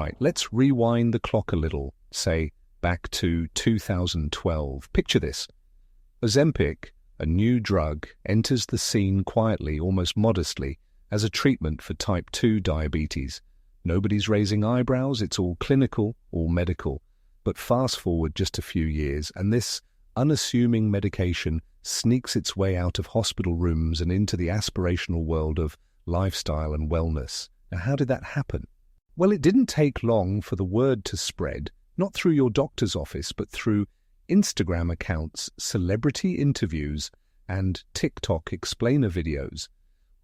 Right, let's rewind the clock a little, say back to 2012. Picture this. Ozempic, a new drug, enters the scene quietly, almost modestly, as a treatment for type 2 diabetes. Nobody's raising eyebrows, it's all clinical, all medical. But fast forward just a few years, and this unassuming medication sneaks its way out of hospital rooms and into the aspirational world of lifestyle and wellness. Now, how did that happen? Well, it didn't take long for the word to spread, not through your doctor's office, but through Instagram accounts, celebrity interviews, and TikTok explainer videos.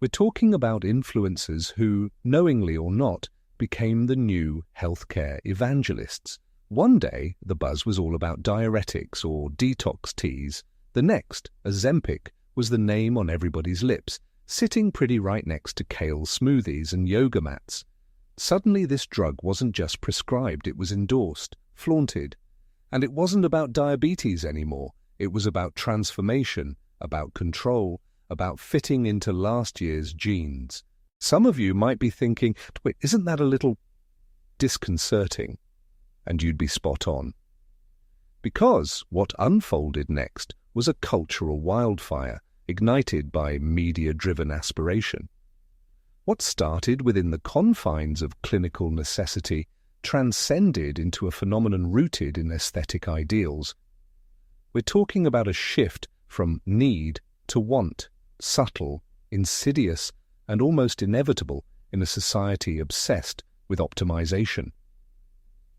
We're talking about influencers who, knowingly or not, became the new healthcare evangelists. One day, the buzz was all about diuretics or detox teas. The next, Ozempic, was the name on everybody's lips, sitting pretty right next to kale smoothies and yoga mats. Suddenly, this drug wasn't just prescribed, it was endorsed, flaunted. And it wasn't about diabetes anymore. It was about transformation, about control, about fitting into last year's genes. Some of you might be thinking, wait, isn't that a little disconcerting? And you'd be spot on. Because what unfolded next was a cultural wildfire, ignited by media-driven aspiration. What started within the confines of clinical necessity transcended into a phenomenon rooted in aesthetic ideals. We're talking about a shift from need to want, subtle, insidious, and almost inevitable in a society obsessed with optimization.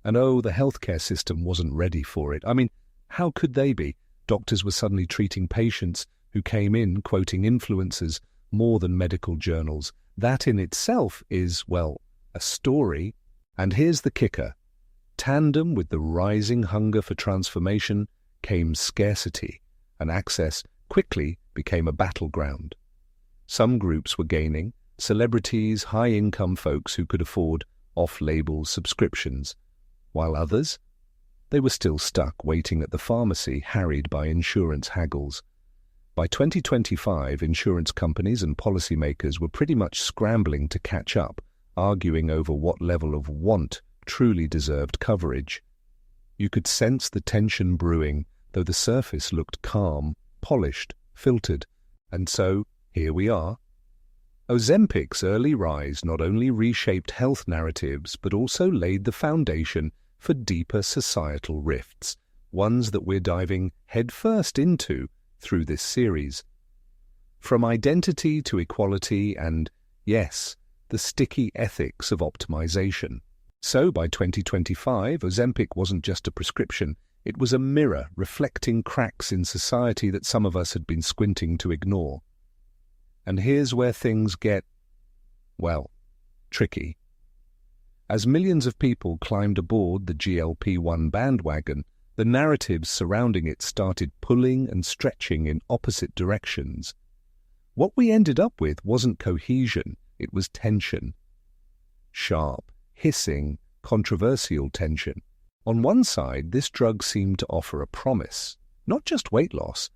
And oh, the healthcare system wasn't ready for it. I mean, how could they be? Doctors were suddenly treating patients who came in quoting influencers more than medical journals. That in itself is, well, a story. And here's the kicker. Tandem with the rising hunger for transformation came scarcity, and access quickly became a battleground. Some groups were gaining, celebrities, high-income folks who could afford off-label subscriptions, while others, they were still stuck waiting at the pharmacy, harried by insurance haggles. By 2025, insurance companies and policymakers were pretty much scrambling to catch up, arguing over what level of want truly deserved coverage. You could sense the tension brewing, though the surface looked calm, polished, filtered. And so, here we are. Ozempic's early rise not only reshaped health narratives, but also laid the foundation for deeper societal rifts, ones that we're diving headfirst into through this series. From identity to equality and, yes, the sticky ethics of optimization. So by 2025, Ozempic wasn't just a prescription, it was a mirror reflecting cracks in society that some of us had been squinting to ignore. And here's where things get, well, tricky. As millions of people climbed aboard the GLP-1 bandwagon, the narratives surrounding it started pulling and stretching in opposite directions. What we ended up with wasn't cohesion, it was tension. Sharp, hissing, controversial tension. On one side, this drug seemed to offer a promise, not just weight loss,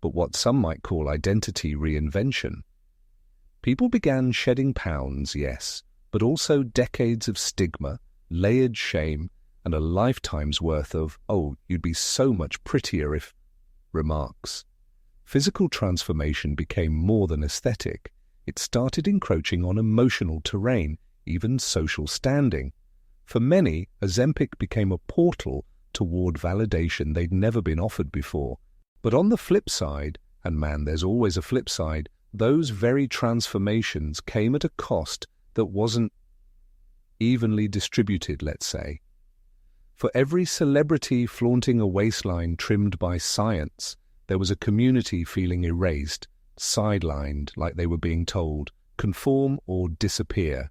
but what some might call identity reinvention. People began shedding pounds, yes, but also decades of stigma, layered shame, and a lifetime's worth of, oh, you'd be so much prettier if, remarks. Physical transformation became more than aesthetic. It started encroaching on emotional terrain, even social standing. For many, Ozempic became a portal toward validation they'd never been offered before. But on the flip side, and man, there's always a flip side, those very transformations came at a cost that wasn't evenly distributed, let's say. For every celebrity flaunting a waistline trimmed by science, there was a community feeling erased, sidelined, like they were being told, conform or disappear.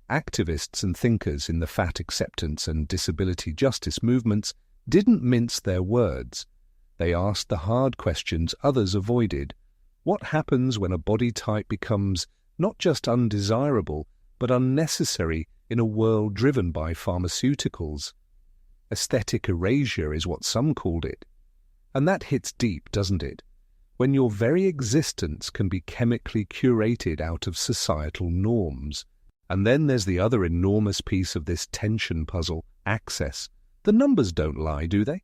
Activists and thinkers in the fat acceptance and disability justice movements didn't mince their words. They asked the hard questions others avoided. What happens when a body type becomes not just undesirable, but unnecessary in a world driven by pharmaceuticals? Aesthetic erasure is what some called it. And that hits deep, doesn't it? When your very existence can be chemically curated out of societal norms. And then there's the other enormous piece of this tension puzzle, access. The numbers don't lie, do they?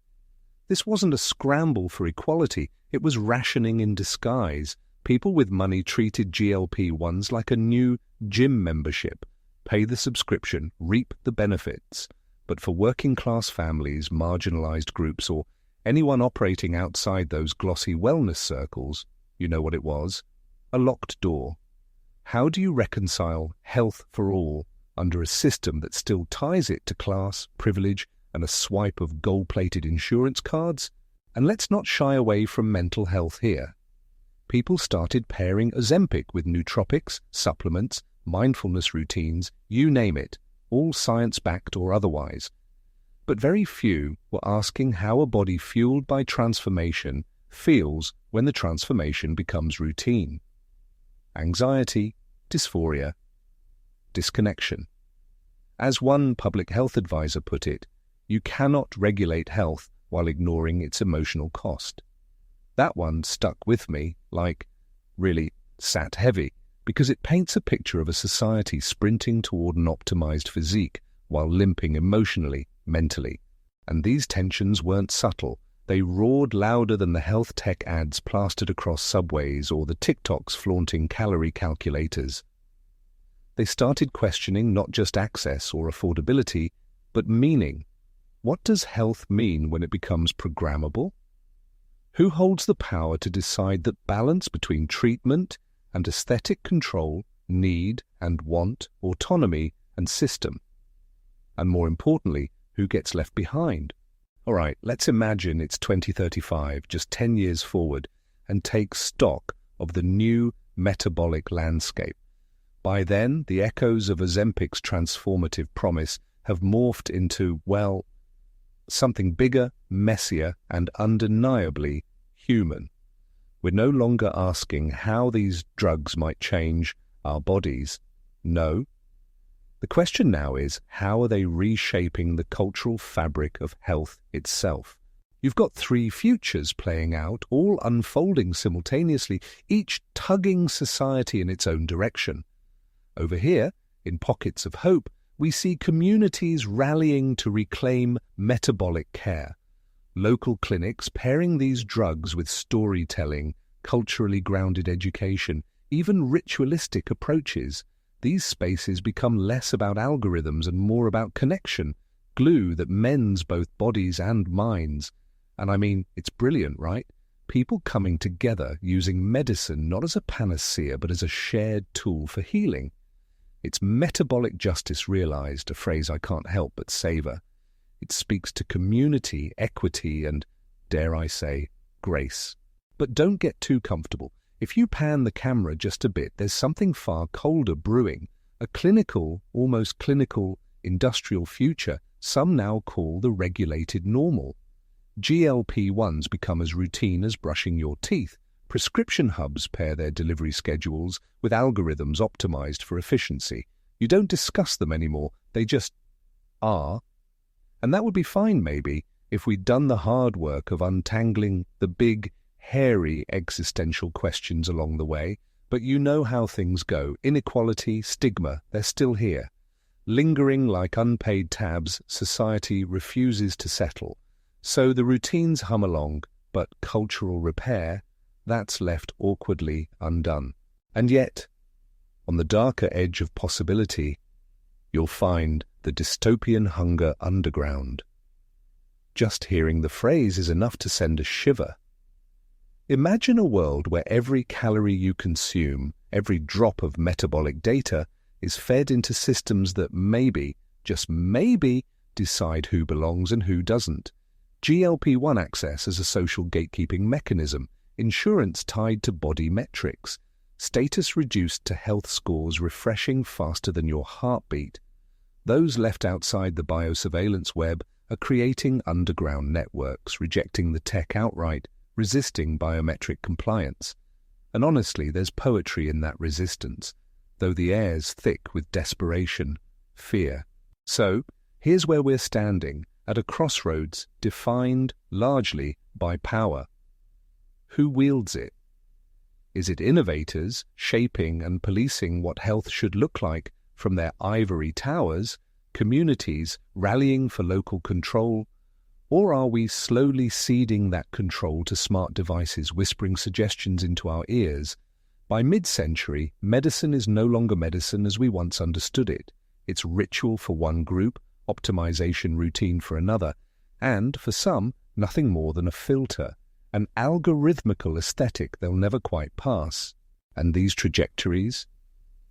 This wasn't a scramble for equality, it was rationing in disguise. People with money treated GLP-1s like a new gym membership. Pay the subscription, reap the benefits. But for working-class families, marginalized groups, or anyone operating outside those glossy wellness circles, you know what it was? A locked door. How do you reconcile health for all under a system that still ties it to class, privilege, and a swipe of gold-plated insurance cards? And let's not shy away from mental health here. People started pairing Ozempic with nootropics, supplements, mindfulness routines, you name it, all science-backed or otherwise. But very few were asking how a body fueled by transformation feels when the transformation becomes routine. Anxiety, dysphoria, disconnection. As one public health advisor put it, you cannot regulate health while ignoring its emotional cost. That one stuck with me, like, really sat heavy, because it paints a picture of a society sprinting toward an optimized physique while limping emotionally, mentally. And these tensions weren't subtle. They roared louder than the health tech ads plastered across subways or the TikToks flaunting calorie calculators. They started questioning not just access or affordability, but meaning. What does health mean when it becomes programmable? Who holds the power to decide that balance between treatment and aesthetic control, need and want, autonomy and system? And more importantly, who gets left behind? All right, let's imagine it's 2035, just 10 years forward, and take stock of the new metabolic landscape. By then, the echoes of Ozempic's transformative promise have morphed into, well, something bigger, messier, and undeniably human. We're no longer asking how these drugs might change our bodies. No. The question now is, how are they reshaping the cultural fabric of health itself? You've got three futures playing out, all unfolding simultaneously, each tugging society in its own direction. Over here, in pockets of hope, we see communities rallying to reclaim metabolic care. Local clinics pairing these drugs with storytelling, culturally grounded education, even ritualistic approaches. These spaces become less about algorithms and more about connection, glue that mends both bodies and minds. And I mean, it's brilliant, right? People coming together using medicine not as a panacea but as a shared tool for healing. It's metabolic justice realized, a phrase I can't help but savor. It speaks to community, equity, and, dare I say, grace. But don't get too comfortable. If you pan the camera just a bit, there's something far colder brewing, a clinical, almost clinical, industrial future some now call the regulated normal. GLP-1s become as routine as brushing your teeth. Prescription hubs pair their delivery schedules with algorithms optimized for efficiency. You don't discuss them anymore, they just are. And that would be fine, maybe, if we'd done the hard work of untangling the big, hairy existential questions along the way. But you know how things go. Inequality, stigma, they're still here. Lingering like unpaid tabs, society refuses to settle. So the routines hum along, but cultural repair, that's left awkwardly undone. And yet, on the darker edge of possibility, you'll find the dystopian hunger underground. Just hearing the phrase is enough to send a shiver. Imagine a world where every calorie you consume, every drop of metabolic data, is fed into systems that maybe, just maybe, decide who belongs and who doesn't. GLP-1 access as a social gatekeeping mechanism, insurance tied to body metrics, status reduced to health scores refreshing faster than your heartbeat. Those left outside the biosurveillance web are creating underground networks, rejecting the tech outright, resisting biometric compliance. And honestly, there's poetry in that resistance, though the air's thick with desperation, fear. So, here's where we're standing, at a crossroads defined largely by power. Who wields it? Is it innovators shaping and policing what health should look like from their ivory towers, communities rallying for local control? Or are we slowly ceding that control to smart devices whispering suggestions into our ears? By mid-century, medicine is no longer medicine as we once understood it. It's ritual for one group, optimization routine for another, and, for some, nothing more than a filter, an algorithmical aesthetic they'll never quite pass. And these trajectories,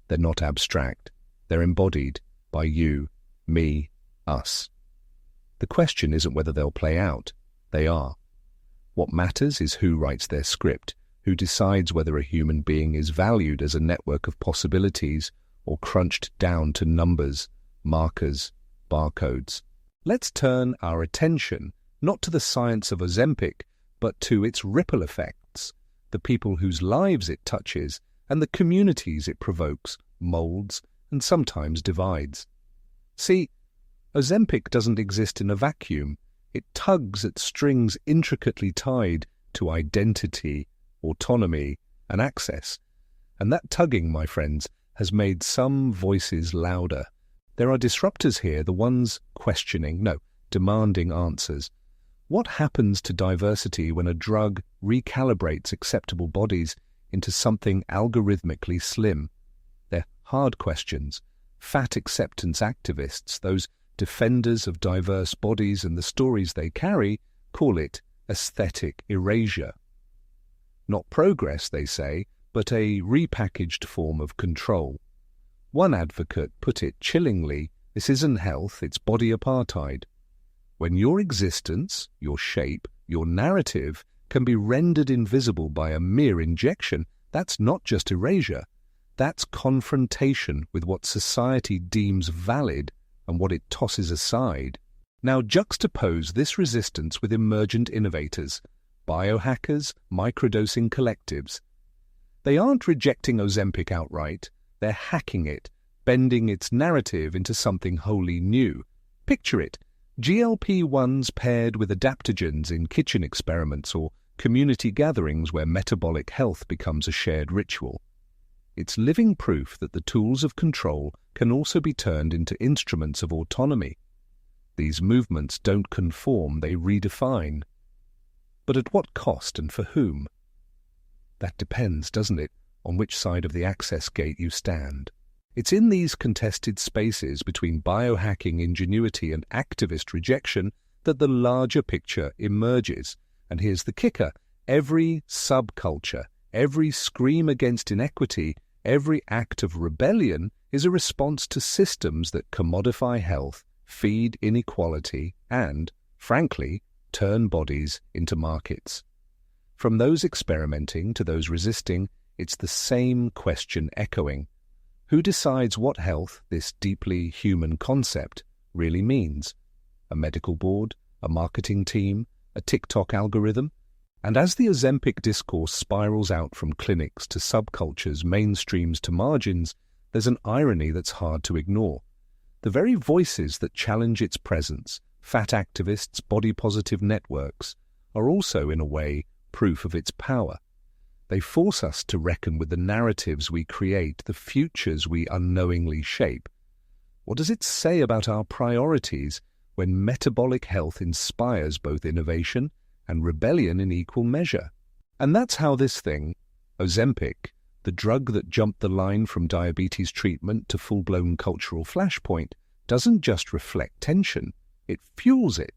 they're not abstract. They're embodied by you, me, us. The question isn't whether they'll play out. They are. What matters is who writes their script, who decides whether a human being is valued as a network of possibilities or crunched down to numbers, markers, barcodes. Let's turn our attention not to the science of Ozempic, but to its ripple effects, the people whose lives it touches and the communities it provokes, molds, and sometimes divides. See, Ozempic doesn't exist in a vacuum. It tugs at strings intricately tied to identity, autonomy, and access. And that tugging, my friends, has made some voices louder. There are disruptors here, the ones questioning, no, demanding answers. What happens to diversity when a drug recalibrates acceptable bodies into something algorithmically slim? They're hard questions. Fat acceptance activists, those defenders of diverse bodies and the stories they carry, call it aesthetic erasure. Not progress, they say, but a repackaged form of control. One advocate put it chillingly, this isn't health, it's body apartheid. When your existence, your shape, your narrative can be rendered invisible by a mere injection, that's not just erasure. That's confrontation with what society deems valid and what it tosses aside. Now juxtapose this resistance with emergent innovators, biohackers, microdosing collectives. They aren't rejecting Ozempic outright, they're hacking it, bending its narrative into something wholly new. Picture it, GLP-1s paired with adaptogens in kitchen experiments or community gatherings where metabolic health becomes a shared ritual. It's living proof that the tools of control can also be turned into instruments of autonomy. These movements don't conform, they redefine. But at what cost and for whom? That depends, doesn't it, on which side of the access gate you stand. It's in these contested spaces between biohacking ingenuity and activist rejection that the larger picture emerges. And here's the kicker. Every subculture, every scream against inequity, every act of rebellion is a response to systems that commodify health, feed inequality, and, frankly, turn bodies into markets. From those experimenting to those resisting, it's the same question echoing. Who decides what health, this deeply human concept, really means? A medical board? A marketing team? A TikTok algorithm? And as the Ozempic discourse spirals out from clinics to subcultures, mainstreams to margins, there's an irony that's hard to ignore. The very voices that challenge its presence, fat activists, body-positive networks, are also, in a way, proof of its power. They force us to reckon with the narratives we create, the futures we unknowingly shape. What does it say about our priorities when metabolic health inspires both innovation and rebellion in equal measure? And that's how this thing, Ozempic, the drug that jumped the line from diabetes treatment to full-blown cultural flashpoint, doesn't just reflect tension, it fuels it.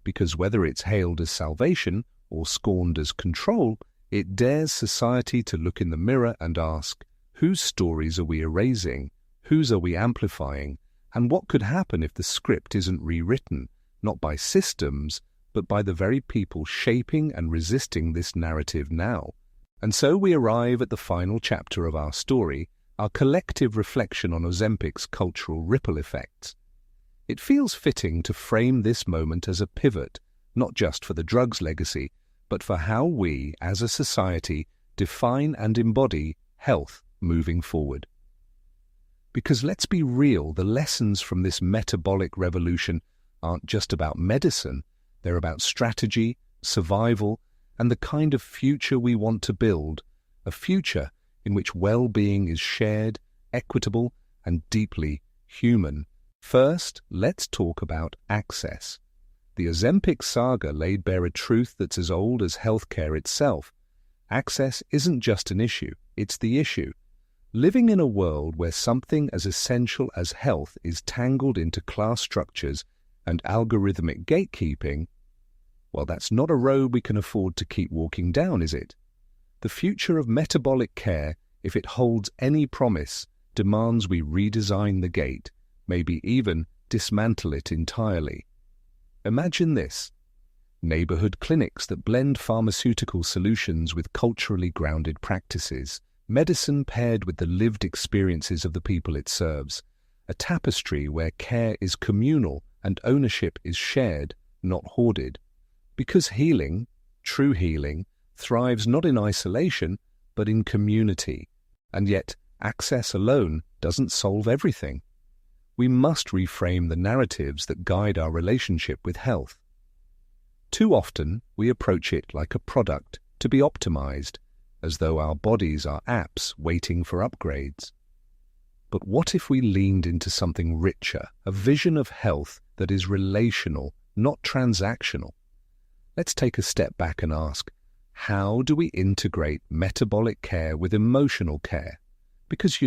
Because whether it's hailed as salvation or scorned as control, it dares society to look in the mirror and ask, whose stories are we erasing, whose are we amplifying, and what could happen if the script isn't rewritten, not by systems, but by the very people shaping and resisting this narrative now? And so we arrive at the final chapter of our story, our collective reflection on Ozempic's cultural ripple effects. It feels fitting to frame this moment as a pivot, not just for the drug's legacy, but for how we, as a society, define and embody health moving forward. Because let's be real, the lessons from this metabolic revolution aren't just about medicine, they're about strategy, survival, and the kind of future we want to build, a future in which well-being is shared, equitable, and deeply human. First, let's talk about access. The Ozempic saga laid bare a truth that's as old as healthcare itself. Access isn't just an issue, it's the issue. Living in a world where something as essential as health is tangled into class structures and algorithmic gatekeeping, well, that's not a road we can afford to keep walking down, is it? The future of metabolic care, if it holds any promise, demands we redesign the gate, maybe even dismantle it entirely. Imagine this: neighborhood clinics that blend pharmaceutical solutions with culturally grounded practices, medicine paired with the lived experiences of the people it serves, a tapestry where care is communal and ownership is shared, not hoarded. Because healing, true healing, thrives not in isolation, but in community. And yet, access alone doesn't solve everything. We must reframe the narratives that guide our relationship with health. Too often, we approach it like a product to be optimized, as though our bodies are apps waiting for upgrades. But what if we leaned into something richer, a vision of health that is relational, not transactional? Let's take a step back and ask, how do we integrate metabolic care with emotional care? Because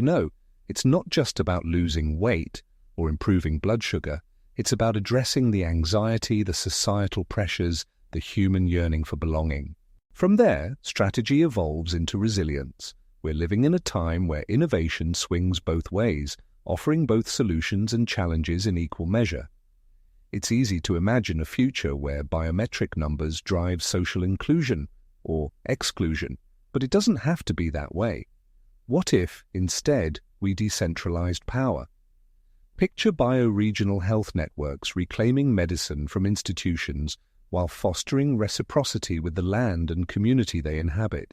it's not just about losing weight or improving blood sugar, it's about addressing the anxiety, the societal pressures, the human yearning for belonging. From there, strategy evolves into resilience. We're living in a time where innovation swings both ways, offering both solutions and challenges in equal measure. It's easy to imagine a future where biometric numbers drive social inclusion or exclusion, but it doesn't have to be that way. What if, instead, we decentralized power? Picture bioregional health networks reclaiming medicine from institutions while fostering reciprocity with the land and community they inhabit.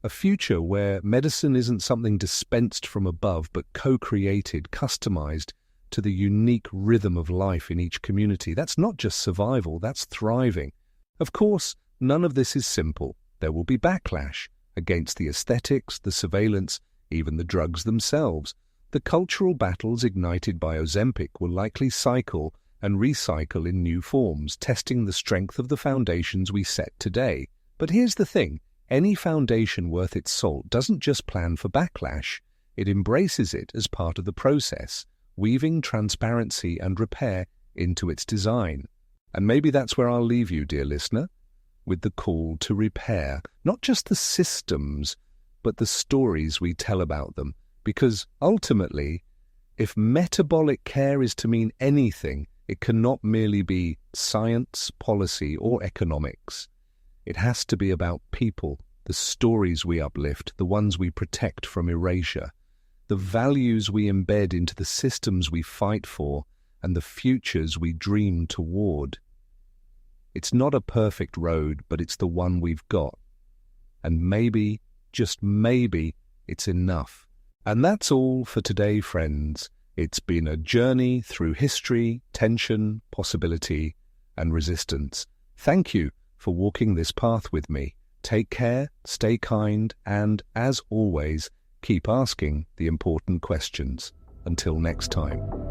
A future where medicine isn't something dispensed from above but co-created, customized to the unique rhythm of life in each community. That's not just survival, that's thriving. Of course, none of this is simple. There will be backlash against the aesthetics, the surveillance, even the drugs themselves. The cultural battles ignited by Ozempic will likely cycle and recycle in new forms, testing the strength of the foundations we set today. But here's the thing, any foundation worth its salt doesn't just plan for backlash, it embraces it as part of the process, weaving transparency and repair into its design. And maybe that's where I'll leave you, dear listener, with the call to repair, not just the systems, but the stories we tell about them. Because ultimately, if metabolic care is to mean anything, it cannot merely be science, policy, or economics. It has to be about people, the stories we uplift, the ones we protect from erasure, the values we embed into the systems we fight for, and the futures we dream toward. It's not a perfect road, but it's the one we've got. And maybe, just maybe, it's enough. And that's all for today, friends. It's been a journey through history, tension, possibility, and resistance. Thank you for walking this path with me. Take care, stay kind, and, as always, keep asking the important questions. Until next time.